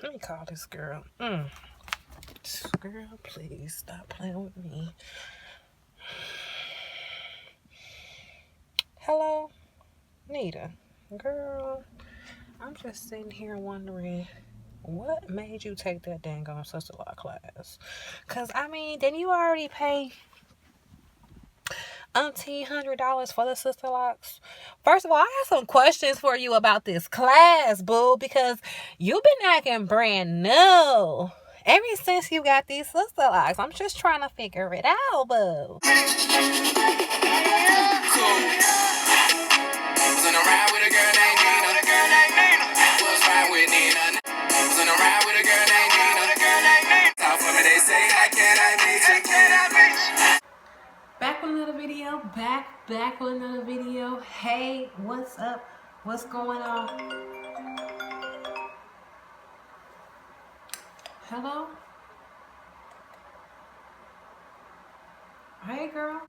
Let me call this girl. Girl, please stop playing with me. Hello? Nita. Girl, I'm just sitting here wondering, what made you take that dang on Sisterlocks class? Because, I mean, didn't you already pay $100 for the Sisterlocks? First of all, I have some questions for you about this class, boo, because you've been acting brand new ever since you got these Sisterlocks. I'm just trying to figure it out, boo. Back with another video. Back with another video. Hey, what's up? What's going on? Hello? Hey, girl.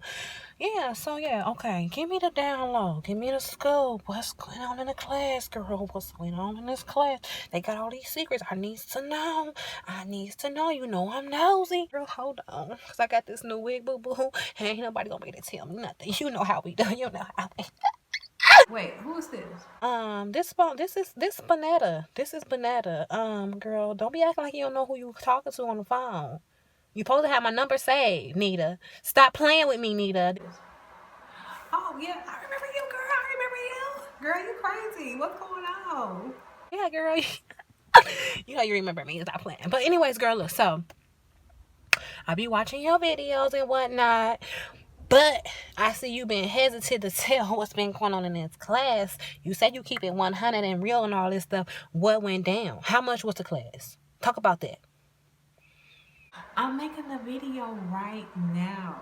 Yeah, so yeah, okay. Give me the download. Give me the scope. What's going on in the class, girl? What's going on in this class? They got all these secrets. I needs to know. You know I'm nosy. Girl, hold on. Because I got this new wig, boo-boo. And ain't nobody gonna be able to tell me nothing. You know how we do. You know how we Wait, who is this? This is Bonetta. This is Bonetta. Girl, don't be acting like you don't know who you talking to on the phone. You supposed to have my number saved, Nita. Stop playing with me, Nita. Oh, yeah, I remember you, girl. Girl, you crazy. What's going on? Yeah, girl. You know you remember me. Stop playing. But anyways, girl, look, so I be watching your videos and whatnot. But I see you been hesitant to tell what's been going on in this class. You said you keep it 100 and real and all this stuff. What went down? How much was the class? Talk about that. I'm making the video right now.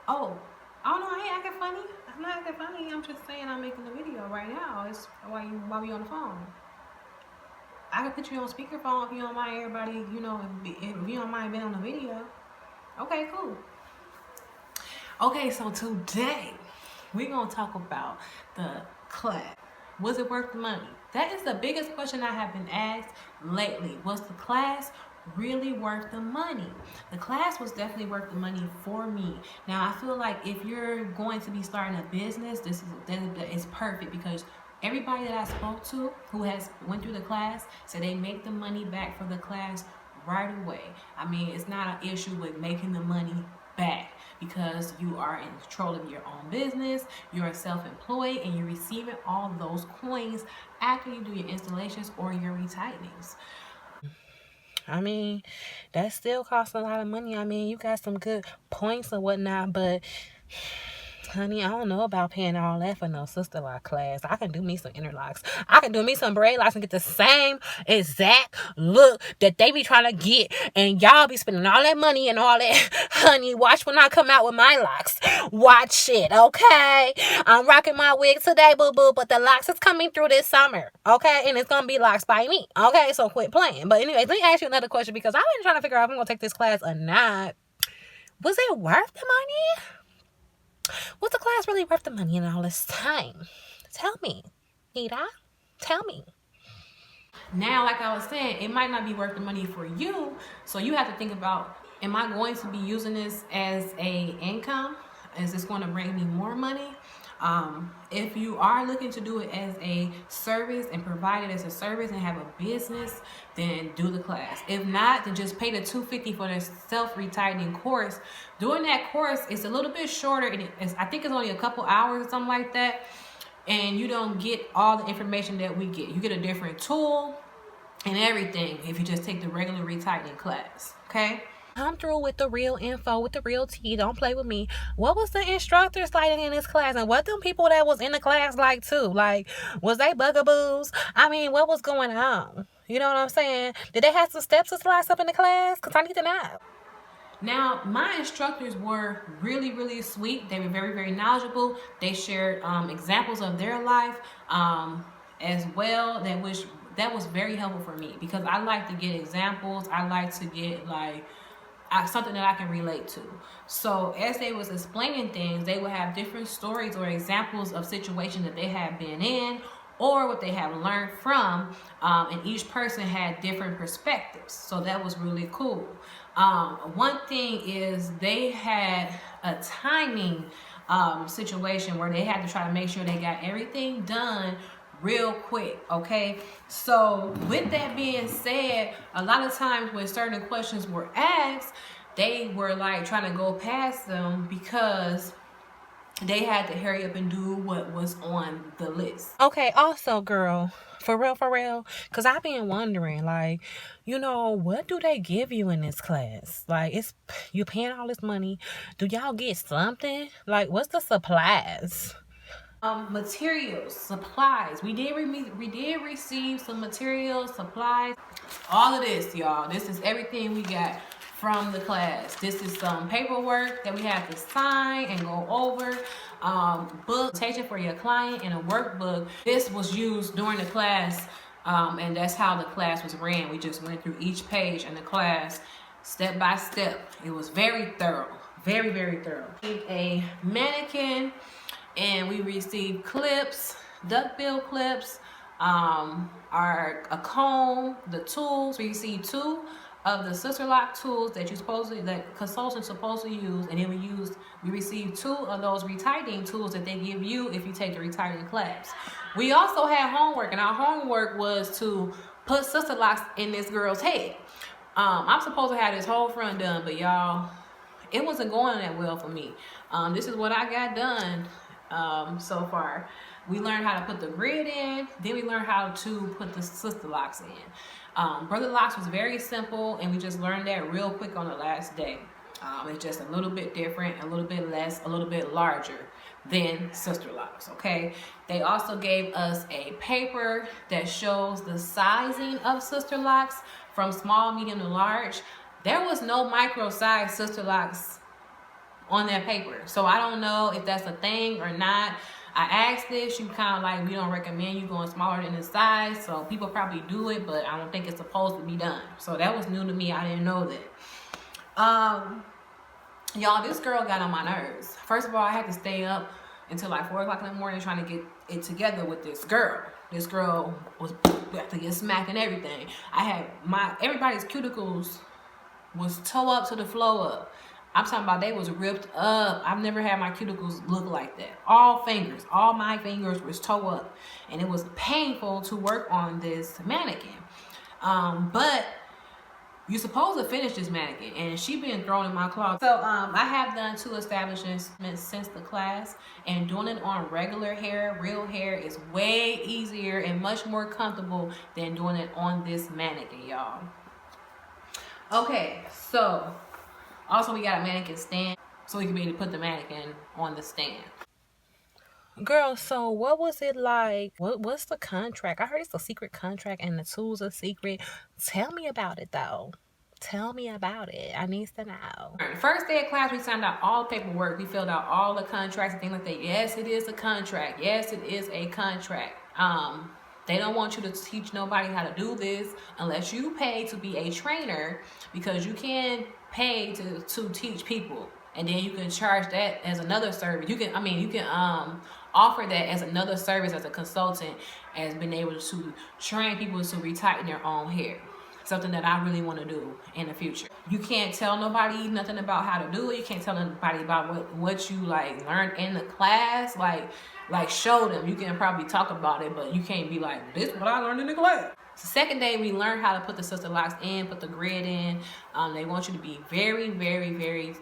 Oh no, I ain't acting funny. I'm not acting funny. I'm just saying I'm making the video right now. It's while we on the phone. I can put you on speakerphone if you don't mind everybody, you know, if you don't mind being on the video. Okay, cool. Okay, so today we're gonna talk about the class. Was it worth the money? That is the biggest question I have been asked lately. Was the class really worth the money? The class was definitely worth the money for me. Now, I feel like if you're going to be starting a business, this is perfect, because everybody that I spoke to who has went through the class said they make the money back for the class right away. I mean, it's not an issue with making the money back, because you are in control of your own business, you're self-employed, and you're receiving all those coins after you do your installations or your retightenings. I mean, that still costs a lot of money. I mean, you got some good points and whatnot, but honey, I don't know about paying all that for no Sisterlocks class. I can do me some interlocks. I can do me some braid locks and get the same exact look that they be trying to get. And y'all be spending all that money and all that. Honey, watch when I come out with my locks. Watch it, okay? I'm rocking my wig today, boo-boo, but the locks is coming through this summer, okay? And it's going to be locks by me, okay? So quit playing. But anyways, let me ask you another question, because I've been trying to figure out if I'm going to take this class or not. Was it worth the money? Was the class really worth the money in all this time? Tell me, Nita. Tell me. Now, like I was saying, it might not be worth the money for you. So you have to think about, am I going to be using this as a income? Is this going to bring me more money? If you are looking to do it as a service and provide it as a service and have a business, then do the class. If not, then just pay the $250 for the self-retightening course. During that course, it's a little bit shorter, and I think it's only a couple hours or something like that, and you don't get all the information that we get. You get a different tool and everything if you just take the regular retightening class, okay? I'm through with the real info, with the real tea. Don't play with me. What was the instructors like in this class? And what them people that was in the class like too? Like, was they bugaboos? I mean, what was going on? You know what I'm saying? Did they have some steps to slice up in the class? Because I need to know. Now, my instructors were really, really sweet. They were very, very knowledgeable. They shared examples of their life as well. That was very helpful for me, because I like to get examples. I like to get like something that I can relate to. So as they was explaining things, they would have different stories or examples of situations that they have been in, or what they have learned from, and each person had different perspectives. So that was really cool. One thing is they had a timing situation where they had to try to make sure they got everything done real quick. Okay, so with that being said, a lot of times when certain questions were asked, they were like trying to go past them because they had to hurry up and do what was on the list. Okay, also, girl, for real, because I've been wondering, like, you know, what do they give you in this class? Like, you paying all this money. Do y'all get something? Like, what's the supplies? Materials, supplies. We did receive some materials, supplies. All of this, y'all. This is everything we got from the class. This is some paperwork that we have to sign and go over. Book presentation for your client and a workbook. This was used during the class, and that's how the class was ran. We just went through each page in the class step by step. It was very thorough, very thorough. A mannequin, and we received clips, duckbill clips, a comb, the tools. We received 2 of the Sisterlock tools that consultants supposed to use, and then we received 2 of those retightening tools that they give you if you take the retightening class. We also had homework, and our homework was to put Sisterlocks in this girl's head. I'm supposed to have this whole front done, but y'all, it wasn't going that well for me. This is what I got done so far. We learned how to put the grid in, then we learned how to put the Sisterlocks in. Brother Locks was very simple, and we just learned that real quick on the last day. It's just a little bit different, a little bit less, a little bit larger than Sisterlocks, okay? They also gave us a paper that shows the sizing of Sisterlocks from small, medium, to large. There was no micro size Sisterlocks on that paper, so I don't know if that's a thing or not. I asked this, you kind of like, we don't recommend you going smaller than this size, so people probably do it, but I don't think it's supposed to be done. So that was new to me. I didn't know that. Y'all, this girl got on my nerves. First of all, I had to stay up until like 4 o'clock in the morning trying to get it together with this girl. This girl was about to get smacked and everything. Everybody's cuticles was toe up to the flow up. I'm talking about they was ripped up. I've never had my cuticles look like that. All my fingers was toe up. And it was painful to work on this mannequin. But you're supposed to finish this mannequin, and she been thrown in my closet. So I have done 2 establishments since the class, and doing it on regular hair, real hair, is way easier and much more comfortable than doing it on this mannequin, y'all. Okay, so also we got a mannequin stand, so we can be able to put the mannequin on the stand. Girl, so what was it like? What's the contract? I heard it's a secret contract and the tools are secret. Tell me about it, though. Tell me about it. I need to know. First day of class, we signed out all the paperwork. We filled out all the contracts and things like that. Yes, it is a contract. Yes, it is a contract. They don't want you to teach nobody how to do this unless you pay to be a trainer, because you can pay to teach people, and then you can charge that as another service. You can offer that as another service as a consultant, as being able to train people to retighten their own hair. Something that I really want to do in the future. You can't tell nobody nothing about how to do it. You can't tell nobody about what you like learned in the class. Like show them. You can probably talk about it, but you can't be like, this is what I learned in the class. The second day, we learned how to put the Sisterlocks in, put the grid in. They want you to be very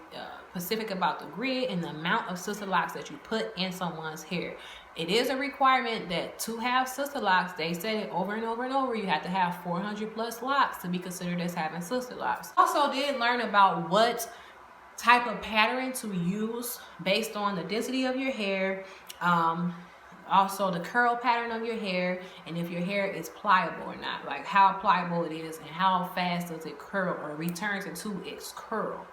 specific about the grid and the amount of Sisterlocks that you put in someone's hair. It is a requirement that to have Sisterlocks, they said it over and over and over, you have to have 400 plus locks to be considered as having Sisterlocks. Also did learn about what type of pattern to use based on the density of your hair, also the curl pattern of your hair, and if your hair is pliable or not, like how pliable it is and how fast does it curl or returns into its curl.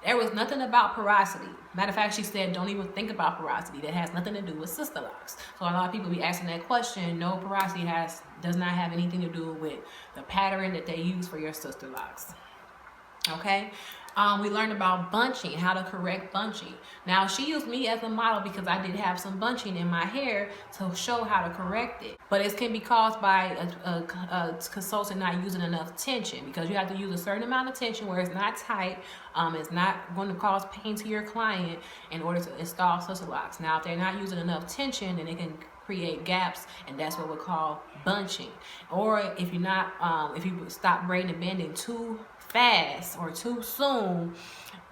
There was nothing about porosity. Matter of fact, she said, don't even think about porosity. That has nothing to do with Sisterlocks. So a lot of people be asking that question. No, porosity does not have anything to do with the pattern that they use for your Sisterlocks. Okay. We learned about bunching, how to correct bunching. Now, she used me as a model because I did have some bunching in my hair to show how to correct it. But it can be caused by a consultant not using enough tension, because you have to use a certain amount of tension where it's not tight. It's not going to cause pain to your client in order to install Sisterlocks. Now, if they're not using enough tension, then it can create gaps, and that's what we call bunching. Or if you're not, if you stop braiding and bending too fast or too soon,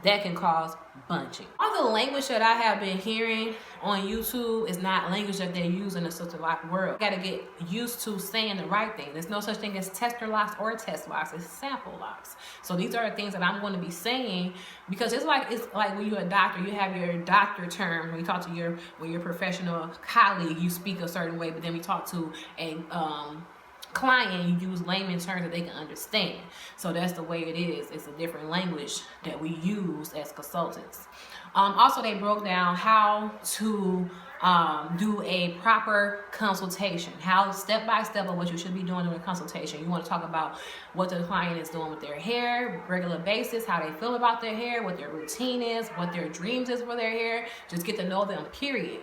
that can cause bunching. All the language that I have been hearing on YouTube is not language that they use in the Sisterlock world. You gotta get used to saying the right thing. There's no such thing as tester locks or test locks. It's sample locks. So these are the things that I'm going to be saying, because it's like when you're a doctor, you have your doctor term. When you talk to your professional colleague, you speak a certain way, but then we talk to a client, you use layman terms that they can understand. So that's the way it is. It's a different language that we use as consultants. Also, they broke down how to do a proper consultation, how step by step of what you should be doing during a consultation. You want to talk about what the client is doing with their hair, regular basis, how they feel about their hair, what their routine is, what their dreams is for their hair. Just get to know them, period.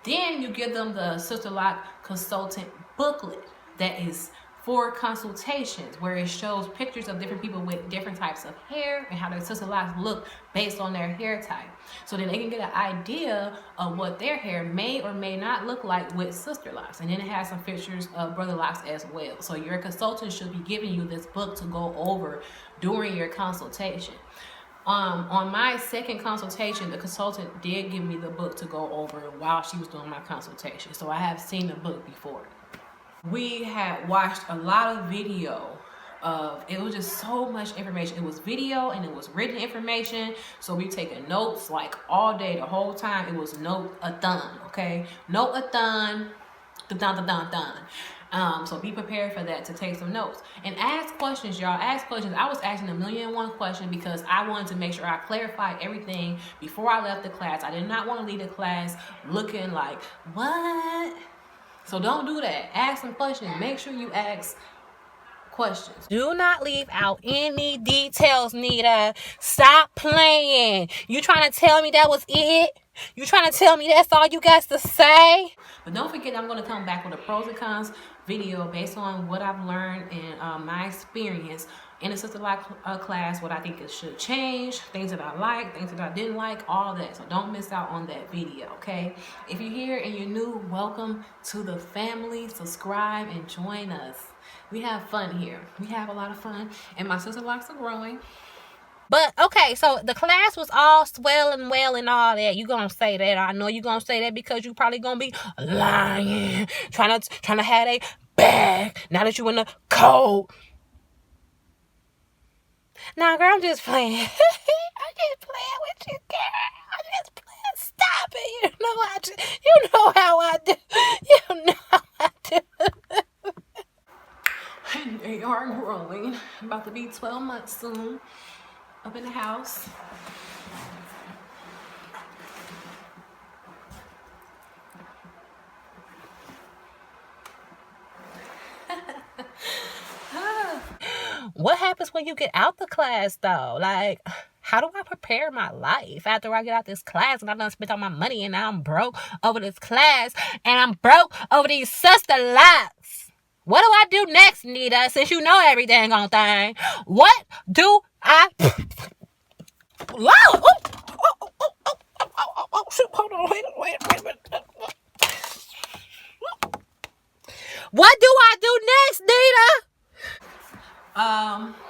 Then you give them the Sisterlock Consultant booklet that is for consultations, where it shows pictures of different people with different types of hair and how their Sisterlocks look based on their hair type. So then they can get an idea of what their hair may or may not look like with Sisterlocks. And then it has some pictures of brother locks as well. So your consultant should be giving you this book to go over during your consultation. On my second consultation, the consultant did give me the book to go over while she was doing my consultation. So I have seen the book before. We had watched a lot of video of, it was just so much information. It was video and it was written information. So we taking notes like all day, the whole time. It was note-a-thon, okay? Note-a-thon, dun-dun-dun-dun. So be prepared for that, to take some notes. And ask questions, y'all. Ask questions. I was asking 1,000,001 questions because I wanted to make sure I clarified everything before I left the class. I did not want to leave the class looking like, what? So don't do that. Ask some questions. Make sure you ask questions. Do not leave out any details, Nita. Stop playing. You trying to tell me that was it? You trying to tell me that's all you got to say? But don't forget, I'm going to come back with a pros and cons video based on what I've learned and my experience in the Sisterlock class, what I think it should change, things that I like, things that I didn't like, all that. So don't miss out on that video, okay? If you're here and you're new, welcome to the family. Subscribe and join us. We have fun here. We have a lot of fun, and my Sisterlocks are growing. But, okay, so the class was all swell and well and all that. You gonna say that. I know you gonna say that because you probably gonna be lying, trying to have a bag now that you in the cold. Nah, girl, I'm just playing. I'm just playing with you, girl. I'm just playing. Stop it. You know how I do. You know how I do. And they are growing. About to be 12 months soon. Up in the house. What happens when you get out the class, though? Like, how do I prepare my life after I get out this class and I done spent all my money and now I'm broke over this class and I'm broke over these Sisterlocks? What do I do next, Nita, since you know everything on thing? What do I... Shoot, hold on, wait a minute. What do I do next, Nita?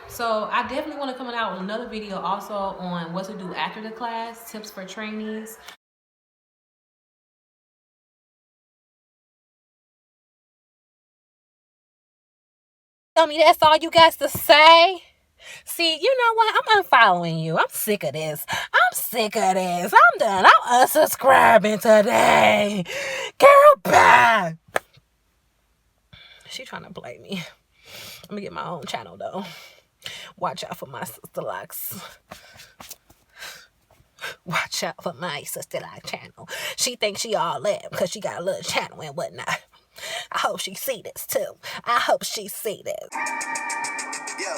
So I definitely want to come out with another video also on what to do after the class, tips for trainees. Tell me that's all you got to say? See, you know what? I'm unfollowing you. I'm sick of this. I'm done. I'm unsubscribing today. Girl, bye. She trying to play me. I'm gonna get my own channel though. Watch out for my Sisterlocks. Watch out for my Sisterlock channel. She thinks she all that because she got a little channel and whatnot. I hope she see this too. I hope she see this. Yeah.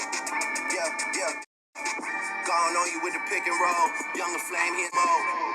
Gone on you with the pick and roll. Younger flame, hit mode.